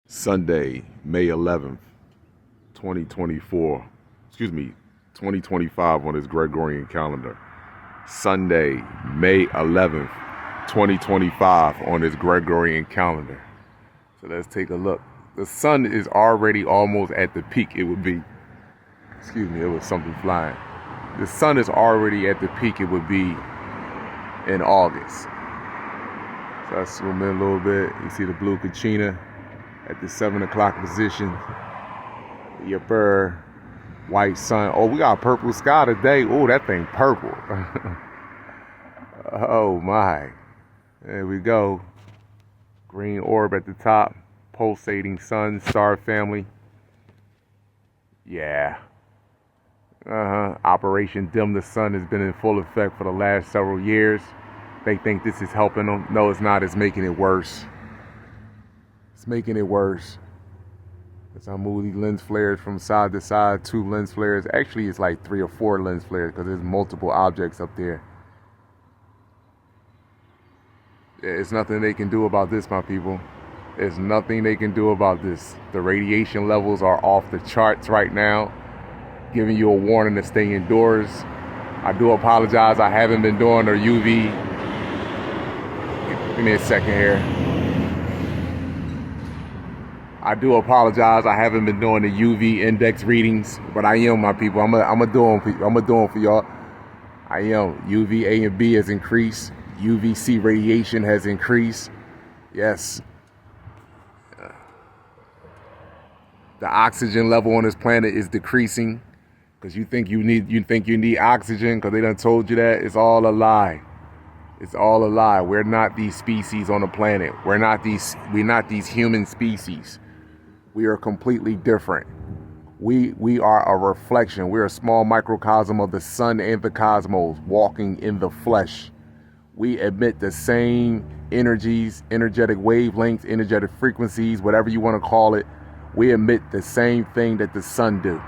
Sunday, May 11th, 2024. 2025 on his Gregorian calendar. Sunday, May 11th, 2025 on his Gregorian calendar. So let's take a look. The sun is already almost at the peak. It would be, it was something flying. The sun is already at the peak it would be in August. So I zoom in a little bit. You see the blue Kachina at the 7 o'clock position. The upper white sun. Oh, we got purple sky today. Oh, that thing purple. Oh my. There we go. Green orb at the top. Pulsating sun, star family. Yeah. Operation Dim the Sun has been in full effect for the last several years. They think this is helping them. No, it's not. It's making it worse. It's making it worse. As I move these lens flares from side to side, 2 lens flares. Actually, it's like 3 or 4 lens flares because there's multiple objects up there. There's nothing they can do about this, my people. There's nothing they can do about this. The radiation levels are off the charts right now, giving you a warning to stay indoors. I do apologize. I haven't been doing their UV. Give me a second here. I do apologize. I haven't been doing the UV index readings, but I am, my people. I'm gonna do them for y'all. I am. UVA and B has increased. UVC radiation has increased. Yes. The oxygen level on this planet is decreasing because you think you need oxygen because they done told you that. It's all a lie. It's all a lie. We're not these species on the planet. We're not these human species. We are completely different. We are a reflection. We're a small microcosm of the sun and the cosmos walking in the flesh. We emit the same energies, energetic wavelengths, energetic frequencies, whatever you want to call it. We emit the same thing that the sun do.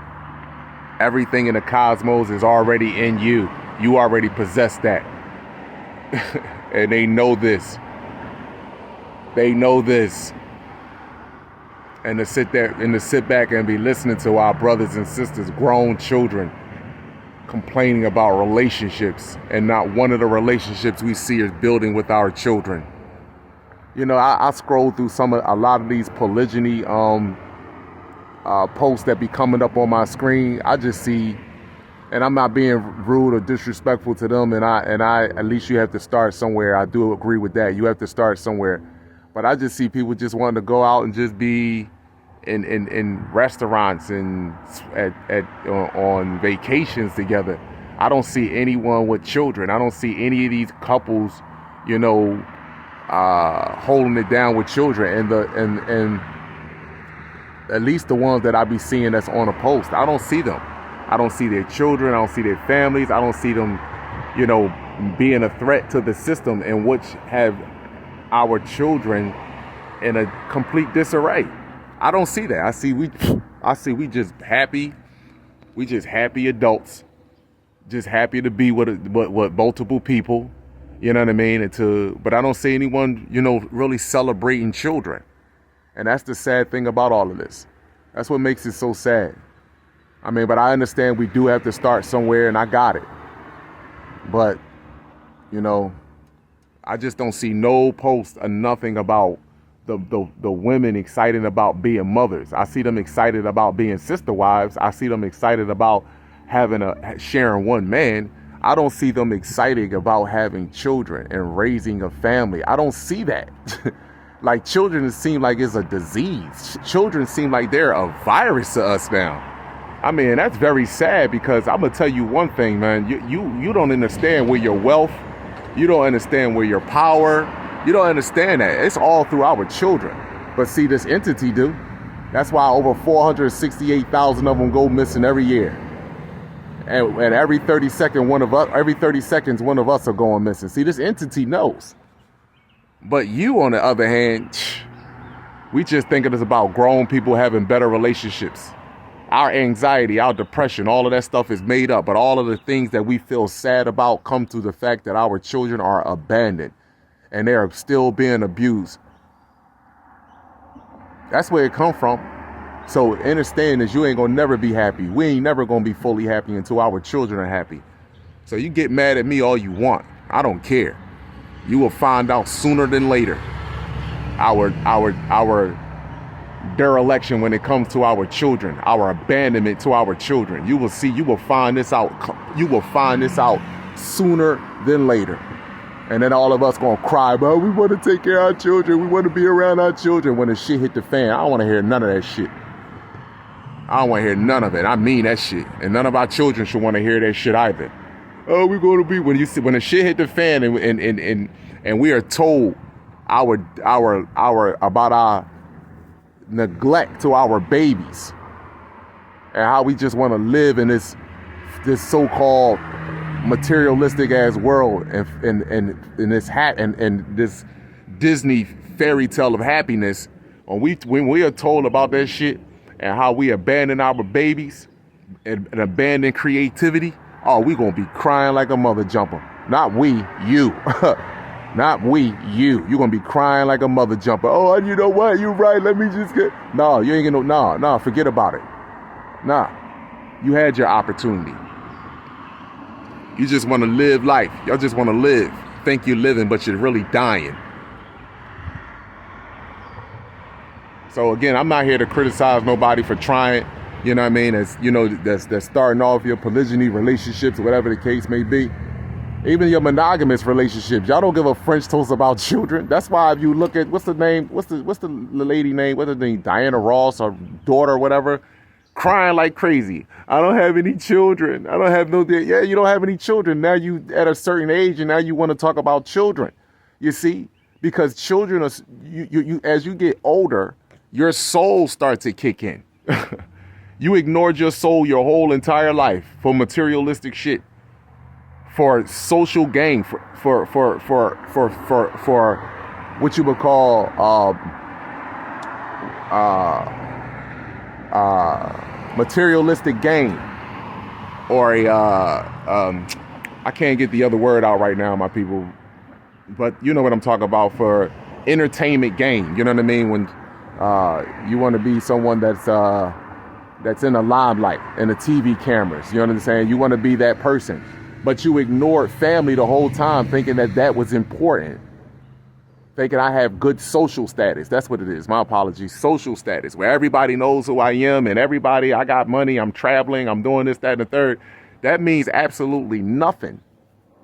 Everything in the cosmos is already in you. You already possess that. And they know this. They know this. And to sit back and be listening to our brothers and sisters, grown children, complaining about relationships, and not one of the relationships we see is building with our children. You know, I scroll through a lot of these polygyny posts that be coming up on my screen. I just see, and I'm not being rude or disrespectful to them, and I at least you have to start somewhere. I do agree with that. You have to start somewhere. But I just see people just wanting to go out and just be in restaurants and on vacations together. I don't see anyone with children. I don't see any of these couples, holding it down with children. And at least the ones that I be seeing that's on a post, I don't see them. I don't see their children. I don't see their families. I don't see them, being a threat to the system, in which have our children in a complete disarray. I don't see that. I see we just happy. We just happy adults, just happy to be with multiple people. You know what I mean? But I don't see anyone, really celebrating children. And that's the sad thing about all of this. That's what makes it so sad. I mean, but I understand we do have to start somewhere, and I got it. But, I just don't see no post or nothing about the women excited about being mothers. I see them excited about being sister wives. I see them excited about sharing one man. I don't see them excited about having children and raising a family. I don't see that. Like, children seem like it's a disease. Children seem like they're a virus to us now. I mean, that's very sad, because I'm gonna tell you one thing, man. You don't understand where your wealth. You don't understand where your power. You don't understand that. It's all through our children. But see, this entity do. That's why over 468,000 of them go missing every year. And every 30 seconds, one of us are going missing. See, this entity knows. But you, on the other hand, we just think it is about grown people having better relationships. Our anxiety, our depression, all of that stuff is made up. But all of the things that we feel sad about come through the fact that our children are abandoned and they are still being abused. That's where it come from. So understand that you ain't gonna never be happy. We ain't never gonna be fully happy until our children are happy. So you get mad at me all you want. I don't care. You will find out sooner than later. Our dereliction when it comes to our children, our abandonment to our children. You will see, you will find this out. You will find this out sooner than later. And then all of us gonna cry, but we want to take care of our children. We want to be around our children. When the shit hit the fan, I don't want to hear none of that shit. I don't want to hear none of it. I mean that shit. And none of our children should want to hear that shit either. Oh, we're going to be, when the shit hit the fan and we are told about our neglect to our babies and how we just want to live in this so-called materialistic ass world and this and this Disney fairy tale of happiness. When we are told about that shit and how we abandon our babies and abandon creativity, oh, we gonna be crying like a mother jumper. Not we, you. Not we, you. You're gonna be crying like a mother jumper. Oh, you know what? You're right. Let me just get. No, you ain't gonna. No, forget about it. Nah, you had your opportunity. You just want to live life. Y'all just want to live. Think you're living, but you're really dying. So again, I'm not here to criticize nobody for trying. You know what I mean? As you know, that's starting off your polygyny relationships or whatever the case may be. Even your monogamous relationships, y'all don't give a French toast about children. That's why if you look at what's the lady name? What's her name? Diana Ross, or daughter, or whatever, crying like crazy. I don't have any children. I don't have no. Yeah, you don't have any children. Now you at a certain age, and now you want to talk about children. You see, because children are you as you get older, your soul starts to kick in. You ignored your soul your whole entire life for materialistic shit, for social gain, for what you would call materialistic gain, or I can't get the other word out right now, my people, but you know what I'm talking about, for entertainment gain. You know what I mean? When you want to be someone that's in the limelight and the TV cameras, you know what I'm saying? You want to be that person, but you ignored family the whole time, thinking that was important, thinking I have good social status. That's what it is. My apologies. Social status, where everybody knows who I am and I got money, I'm traveling, I'm doing this, that, and the third. That means absolutely nothing.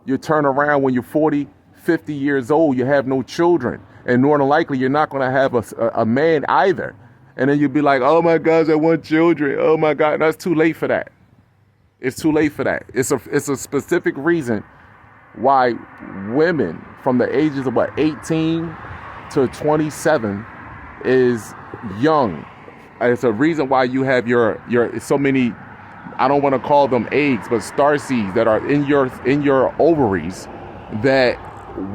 You turn around when you're 40, 50 years old, you have no children, and more than likely you're not going to have a man either. And then you'd be like, oh my gosh, I want children. Oh my God. No, it's too late for that. It's too late for that. It's a specific reason why women from the ages of 18 to 27 is young. It's a reason why you have your so many, I don't want to call them eggs, but starseeds that are in your ovaries that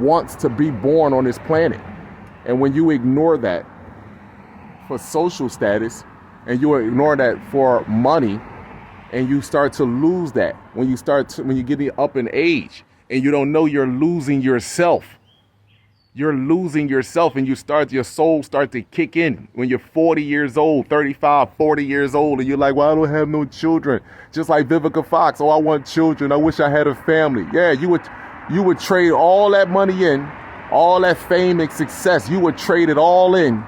wants to be born on this planet. And when you ignore that for social status, and you ignore that for money, and you start to lose that when you get up in age, and you don't know you're losing yourself. You're losing yourself, and your soul start to kick in when you're 40 years old, 35, 40 years old, and you're like, well, I don't have no children. Just like Vivica Fox, oh, I want children. I wish I had a family. Yeah, you would trade all that money in, all that fame and success. You would trade it all in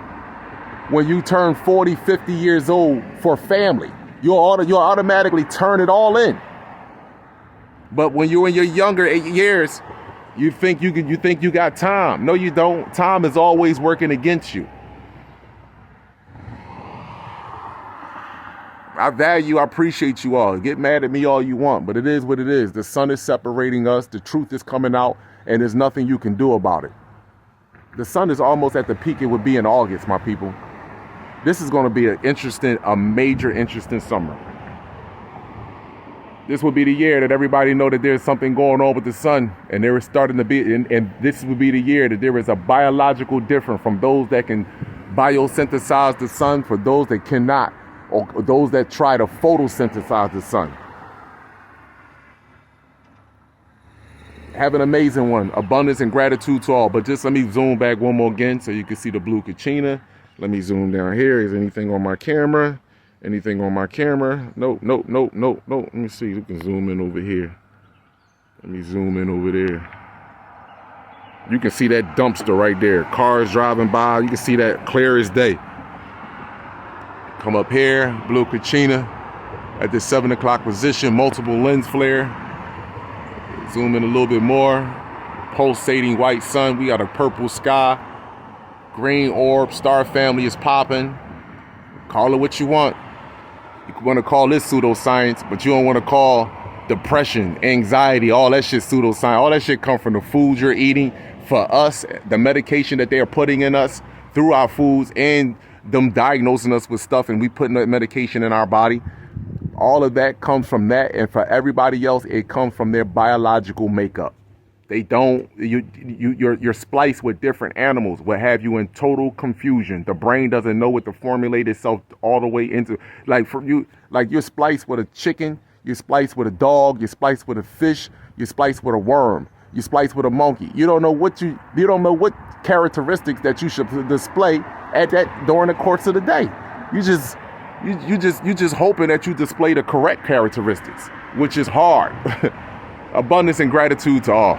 when you turn 40, 50 years old for family. You'll automatically turn it all in. But when you're in your younger years, you think you got time. No, you don't. Time is always working against you. I appreciate you all. Get mad at me all you want, but it is what it is. The sun is separating us. The truth is coming out, and there's nothing you can do about it. The sun is almost at the peak it would be in August, my people. This is going to be a major interesting summer. This will be the year that everybody know that there's something going on with the sun, and there is starting to be, and this will be the year that there is a biological difference from those that can biosynthesize the sun for those that cannot, or those that try to photosynthesize the sun. Have an amazing one. Abundance and gratitude to all. But just let me zoom back one more again so you can see the blue Kachina. Let me zoom down here. Is anything on my camera? Anything on my camera? Nope, nope, nope, nope, nope. Let me see. We can zoom in over here. Let me zoom in over there. You can see that dumpster right there. Cars driving by. You can see that clear as day. Come up here, Blue Kachina at the 7 o'clock position. Multiple lens flare. Zoom in a little bit more. Pulsating white sun. We got a purple sky. Green orb. Star family is popping. Call it what you want. You want to call this pseudoscience, but you don't want to call depression, anxiety, all that shit pseudoscience. All that shit come from the foods you're eating. For us, the medication that they are putting in us through our foods and them diagnosing us with stuff and we putting that medication in our body. All of that comes from that. And for everybody else, it comes from their biological makeup. They don't, you're spliced with different animals, what have you, in total confusion. The brain doesn't know what to formulate itself all the way into. Like for you, like you're spliced with a chicken, you're spliced with a dog, you're spliced with a fish, you're spliced with a worm, you're spliced with a monkey. You don't know what you don't know what characteristics that you should display at that during the course of the day. You just hoping that you display the correct characteristics, which is hard. Abundance and gratitude to all.